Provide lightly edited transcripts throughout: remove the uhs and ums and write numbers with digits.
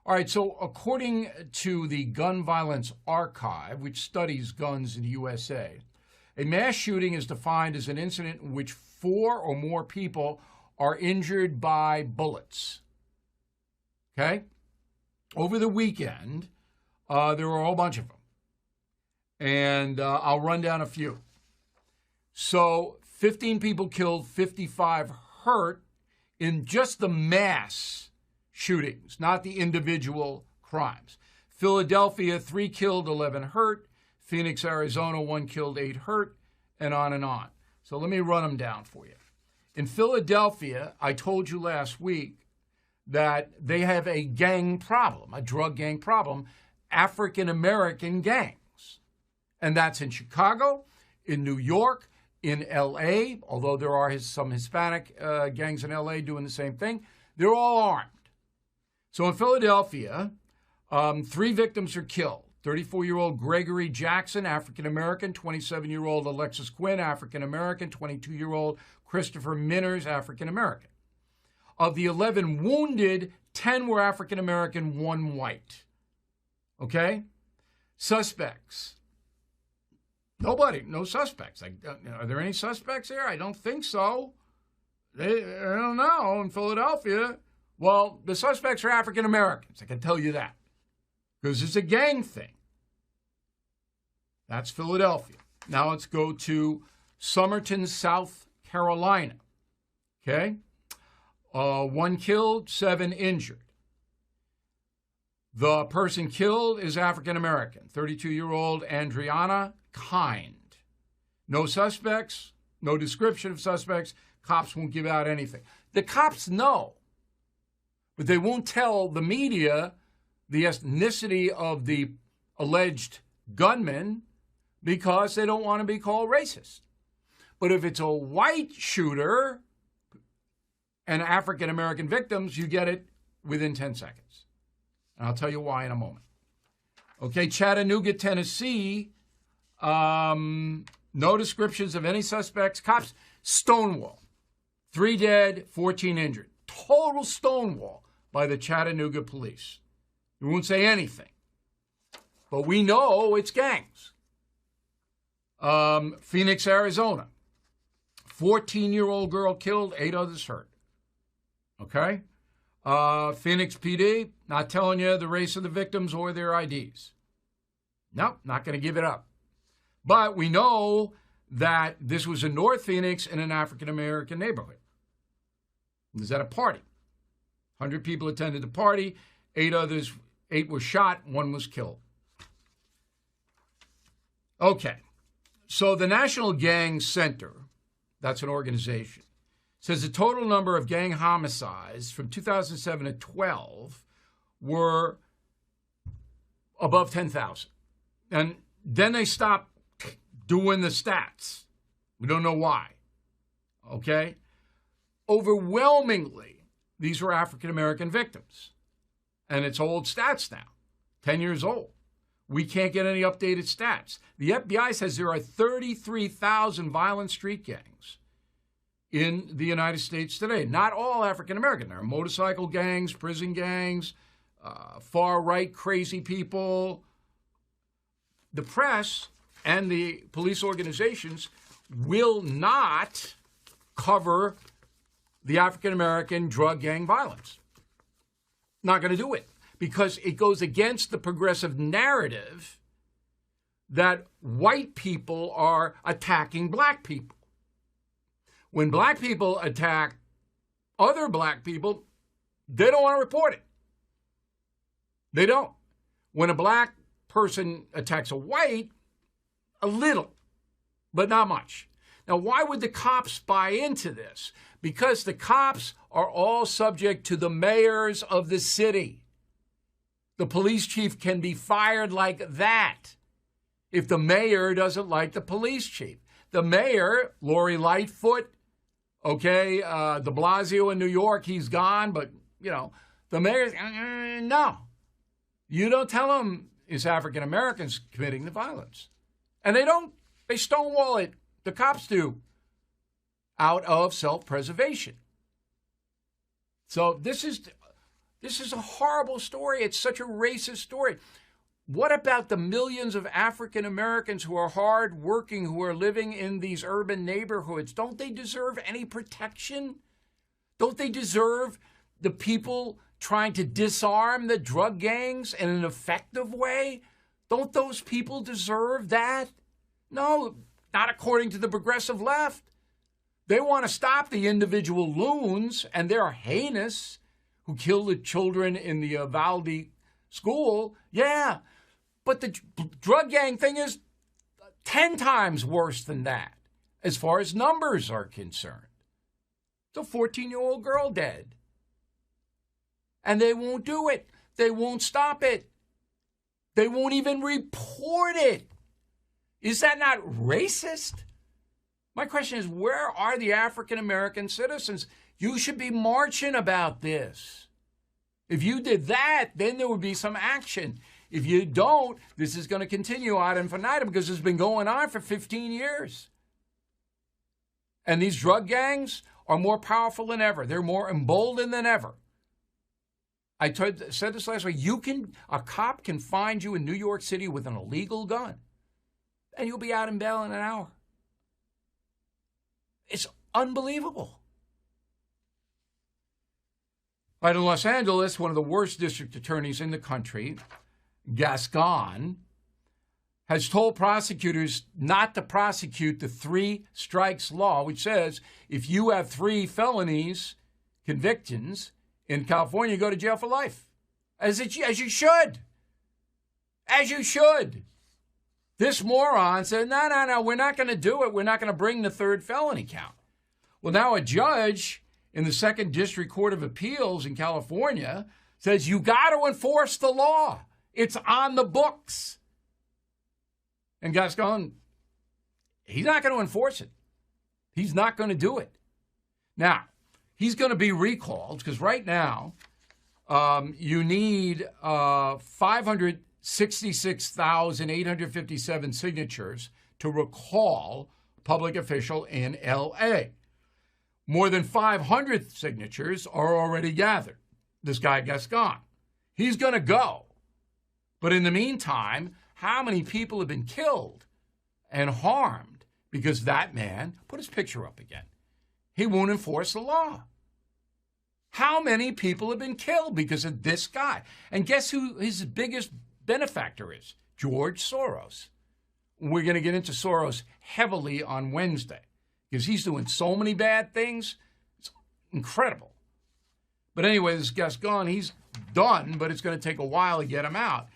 All right, so according to the Gun Violence Archive, which studies guns in the USA, a mass shooting is defined as an incident in which 4 or more people are injured by bullets. Okay? Over the weekend, there were a whole bunch of them. And I'll run down a few. So 15 people killed, 55 hurt in just the mass shootings, not the individual crimes. Philadelphia, 3 killed, 11 hurt. Phoenix, Arizona, 1 killed, 8 hurt, and on and on. So let me run them down for you. In Philadelphia, I told you last week that they have a gang problem, a drug gang problem, African-American gangs. And that's in Chicago, in New York, in L.A., although there are some Hispanic gangs in L.A. doing the same thing. They're all armed. So in Philadelphia, 3 victims are killed. 34-year-old Gregory Jackson, African-American. 27-year-old Alexis Quinn, African-American. 22-year-old Christopher Minners, African-American. Of the 11 wounded, 10 were African-American, 1 white. Okay? Suspects. Nobody, no suspects. Are there any suspects here? I don't think so. I don't know. In Philadelphia, well, the suspects are African-Americans. I can tell you that. Because it's a gang thing. That's Philadelphia. Now let's go to Somerton, South Carolina. Okay? 1 killed, 7 injured. The person killed is African-American, 32-year-old Andriana Kind. No suspects, no description of suspects. Cops won't give out anything. The cops know, but they won't tell the media the ethnicity of the alleged gunman because they don't want to be called racist. But if it's a white shooter and African-American victims, you get it within 10 seconds. And I'll tell you why in a moment. Okay, Chattanooga, Tennessee, no descriptions of any suspects. Cops, Stonewall. 3 dead, 14 injured. Total Stonewall by the Chattanooga police. We won't say anything. But we know it's gangs. Phoenix, Arizona. 14-year-old girl killed, 8 others hurt. Okay? Phoenix PD, not telling you the race of the victims or their IDs. Nope, not going to give it up. But we know that this was in North Phoenix in an African-American neighborhood. It was at a party. 100 people attended the party. 8 were shot. 1 was killed. Okay. So the National Gang Center, that's an organization, says the total number of gang homicides from 2007 to 12 were above 10,000. And then they stopped doing the stats. We don't know why. Okay? Overwhelmingly, these were African-American victims. And it's old stats now, 10 years old. We can't get any updated stats. The FBI says there are 33,000 violent street gangs in the United States today. Not all African-American. There are motorcycle gangs, prison gangs, far-right crazy people. The press and the police organizations will not cover the African-American drug gang violence. Not going to do it because it goes against the progressive narrative that white people are attacking black people. When black people attack other black people, they don't want to report it. They don't. When a black person attacks a white, a little, but not much. Now, why would the cops buy into this? Because the cops are all subject to the mayors of the city. The police chief can be fired like that if the mayor doesn't like the police chief. The mayor, Lori Lightfoot, okay, de Blasio in New York, he's gone, but, you know, the mayor's, no. You don't tell him it's African Americans committing the violence. And they don't. They stonewall it. The cops do. Out of self-preservation. So this is This is a horrible story. It's such a racist story. What about the millions of African Americans who are hardworking, who are living in these urban neighborhoods? Don't they deserve any protection? Don't they deserve the people trying to disarm the drug gangs in an effective way? Don't those people deserve that? No, not according to the progressive left. They want to stop the individual loons, and they're heinous, who kill the children in the Uvalde school. Yeah, but the drug gang thing is 10 times worse than that, as far as numbers are concerned. It's a 14-year-old girl dead. And they won't do it. They won't stop it. They won't even report it. Is that not racist? My question is, where are the African American citizens? You should be marching about this. If you did that, then there would be some action. If you don't, this is going to continue ad infinitum because it's been going on for 15 years. And these drug gangs are more powerful than ever. They're more emboldened than ever. I said this last week. A cop can find you in New York City with an illegal gun, and you'll be out in bail in an hour. It's unbelievable. Right in Los Angeles, one of the worst district attorneys in the country, Gascon, has told prosecutors not to prosecute the 3 strikes law, which says if you have 3 felonies, convictions, in California, you go to jail for life. As you should. As you should. This moron said, no, we're not going to do it. We're not going to bring the 3rd felony count. Well, now a judge in the 2nd District Court of Appeals in California says you got to enforce the law. It's on the books. And Gascon, he's not going to enforce it. He's not going to do it. Now, he's going to be recalled because right now you need 566,857 signatures to recall a public official in L.A. More than 500 signatures are already gathered. This guy Gascon, he's going to go. But in the meantime, how many people have been killed and harmed because that man, put his picture up again, he won't enforce the law. How many people have been killed because of this guy? And guess who his biggest benefactor is? George Soros. We're going to get into Soros heavily on Wednesday because he's doing so many bad things. It's incredible. But anyway, this Gascon, he's done, but it's going to take a while to get him out.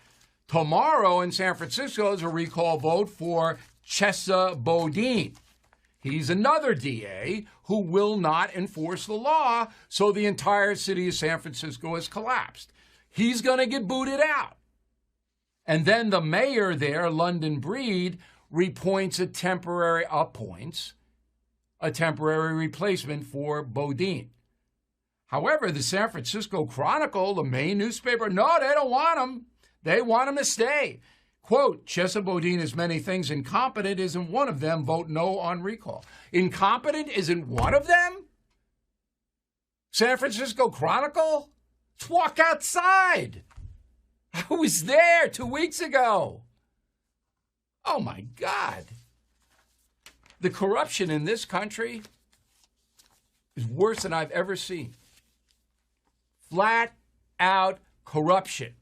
Tomorrow in San Francisco is a recall vote for Chesa Boudin. He's another DA who will not enforce the law, so the entire city of San Francisco has collapsed. He's going to get booted out. And then the mayor there, London Breed, appoints a temporary replacement for Boudin. However, the San Francisco Chronicle, the main newspaper, no, they don't want him. They want him to stay. Quote, Chesa Boudin is many things. Incompetent isn't one of them. Vote no on recall. Incompetent isn't one of them? San Francisco Chronicle? Let's walk outside. I was there 2 weeks ago. Oh, my God. The corruption in this country is worse than I've ever seen. Flat out corruption.